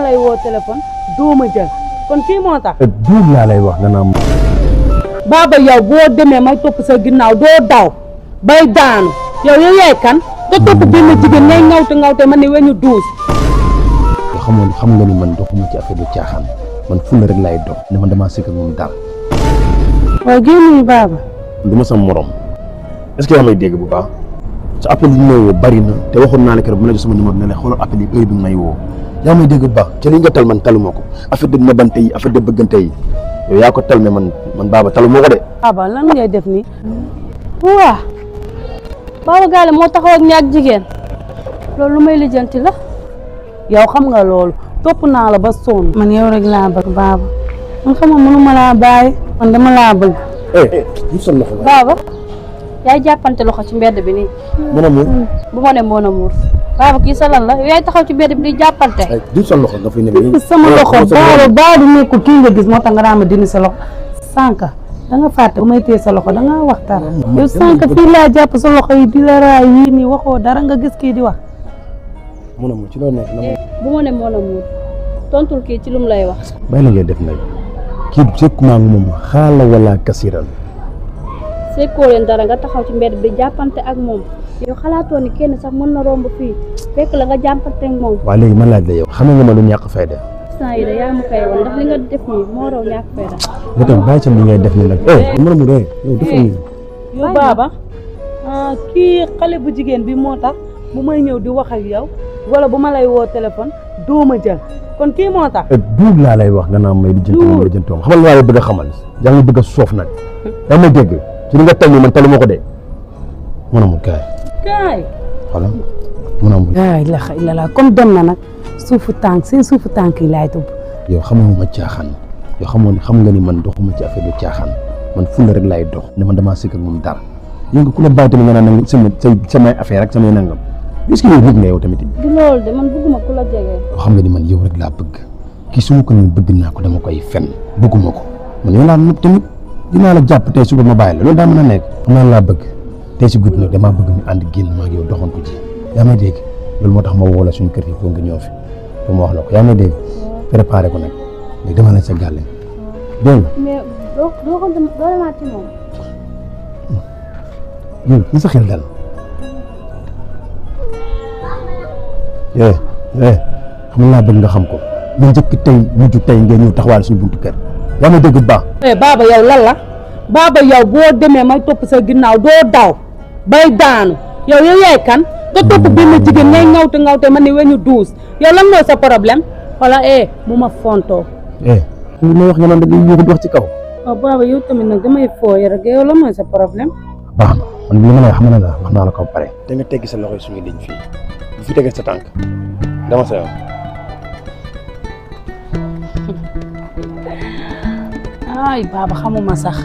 ma lay woo téléphone doo ma jël kon kii moo tax. duur laa lay wax nga naan. Baba yow boo demee may topp sa ginnaaw doo daw bay daanu yow yaay kan nga topp benn jigéen ngay ŋawte man ne weñu duus. xam nga ni man doxuma ci affaire du caaxaan man fulla rek laay dox ne man damaa sëkk ak moom dara. waaw génn Baba. du ma sama morom est-ce que yaa may dégg bu baax sa appel yi may woo bari na te waxoon naa la keroog bu ma la jox sama numéro ne la xoolal appel yi heure bi may woo yaa may dégg bu baax ca li nga tal man taluma ko affaire de nabante yi affaire de bëggante yi yow yaa ko tal mais man Baba talu moo ko de. Baba lan ngay def nii. waa Baba Galle moo taxaw ak ñaak jigéen loolu lu may lijjanti la. yow xam nga loolu topp naa la ba sonn. man yow rek laa bëgg Baba man xam nga mënuma laa bàyyi man dama laa bëgg. Baba yaay jàppante loxo ci mbedd bi nii. mon amour. bu ma ne mon amour. Baba kii sa lan la yaay taxaw ci mbedd bi di jàppante. du sa loxo nga fay ne sama loxo Baba du nekkul kii nga gis moo tax nga daan ma dindi sa loxo sànq da nga fàtte bu may téye sa loxo da nga wax dara. yow sànq fii laa jàpp sa loxo yi di la raay yii nii waxoo dara nga gis kii di wax. mon amour ci loolu nekk na bu ma ne mon amour tontul kii ci lu mu lay wax. bàyyi la ngay def nag kii sekkuma ak moom xaala wala kasiran. sekkoo leen dara nga taxaw ci mbedd bi jàppante ak moom yow xalaatoo ni kenn sax mën na romb fii fekk la nga jàppante ak moom. waaw léegi man laaj la yow xam nga ma lu ñàkk fayda. saa yi de yaa ma koy woon ndax li nga def nii moo raw ñàkk fayda. nga tam bàyyi ci li ngay def nii nag mon amour yow defal nii. yow Baba kii xale bu jigéen bi moo tax bu may ñëw di wax ak yow wala bu ma lay woo téléphone doo ma jël kon kii moo tax. duur laa lay wax nga naan may di jëntoom xamal laa la bëgg a xamal yaa ngi bëgg a soof nag yaa may dégg ci li nga tal nii man talu ma ko de mon amour kaay voilà mon amour. laa ilaaha illallaah comme dem na nag suufu tànk seen suufu tànk yi laay tubb. yow xamoo ma caaxaan yow xam nga ni man doxuma ci affaire du caaxaan man fulla rek laay dox ne man damaa sëkk ak moom dara yow nga ku la bàyyi tamit nga naan samay affaire ak samay nangam est-ce que yow bëgg nga yow tamit. du loolu de man bëgguma ku la jege. yoo xam nga ni man yow rek laa bëgg kii su ma ko nii bëgg naa ko dama koy fen bëgguma ko man yow laa nopp tamit dinaa la jàpp tey suba ma bàyyi la loolu daa mën a nekk. xam naa laa bëgg tey si guddi nag damaa bëgg ñu ànd génn ma ak yow doxantu ji yaa may dégg loolu moo tax ma woo la suñu kër yi pour nga ñëw fi pour ma wax la ko yaa may dégg préparé ko nag léegi dama la sa gàlle dégg nga. mais doo demaat ci moom. yow ni sa xel dal xam naa bëgg nga xam ko nga njëkk tey mujj tey nga ñëw taxawaale suñu buntu kër yaa may dégg bu baax. Baba yow lan la Baba yow boo demee may topp sa ginnaaw doo daw bay daanu yow yaay kan nga topp benn jigéen ngay ŋawte man ne weñu duus yow lan mooy sa problème wala bu ma fontoo. li may wax nga naan da ngay yóbbu di wax ci kaw. waaw Baba yow tamit nag damay fooy rek yow lan mooy sa problème. baax na man li ma lay xam la wax naa la ko pare. te nga teggi sa loxo yi suñu liñ fii bu fi teggee sa tànk dama sa yoon. ay Baba xamuma sax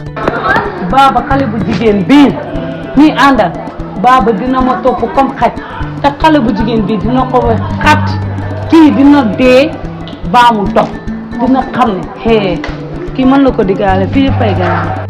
Baba xale bu jigéen bii ñuy àndal Baba dina ma topp comme xaj te xale bu jigéen bii dina ko xat kii dina dee baa mu dox dina xam ne kii mën na ko diggaale fii fay gaale